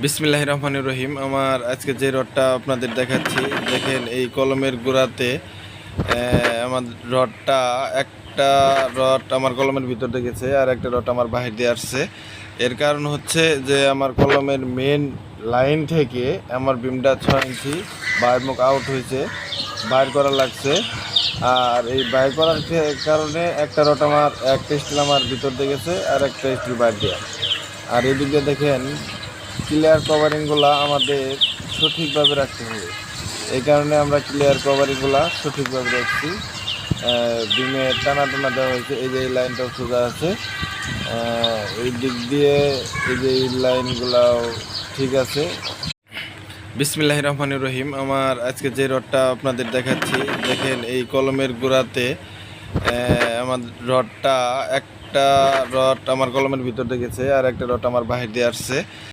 বিসমিল্লাহির রহমানির রহিম। আমার আজকে যে রডটা আপনাদের দেখাচ্ছি, দেখেন এই কলমের গোড়াতে আমার রডটা একটা রড আমার কলমের ভিতর দিয়ে গেছে আর একটা রড আমার বাহির দিয়ে আসছে। এর কারণ হচ্ছে যে আমার কলমের মেন লাইন থেকে আমার বিমটা 6 ইঞ্চি বাইর মুখ আউট হয়েছে, বাইর করা লাগছে। আর এই বাইর করার কারণে একটা রড একটা স্টিল আমার ভিতর দিয়ে গেছে আর একটা স্টিল বাইর দেওয়া। আর এদিকে দেখেন ক্লিয়ার কভারিংগুলো আমাদের সঠিকভাবে রাখতে হবে। এই কারণে আমরা ক্লিয়ার কভারিংগুলো সঠিকভাবে রাখছি। ডিমে টানা টানা দেওয়া হয়েছে, এই যে এই লাইনটাও সোজা আছে। এই দিক দিয়ে এই যে এই লাইনগুলাও ঠিক আছে। বিসমিল্লাহির রহমানির রহিম। আমার আজকে যে রডটা আপনাদের দেখাচ্ছি, দেখেন এই কলমের গোড়াতে আমার রডটা একটা রড আমার কলমের ভিতর দিয়ে গেছে আর একটা রড আমার বাহির দিয়ে আসছে।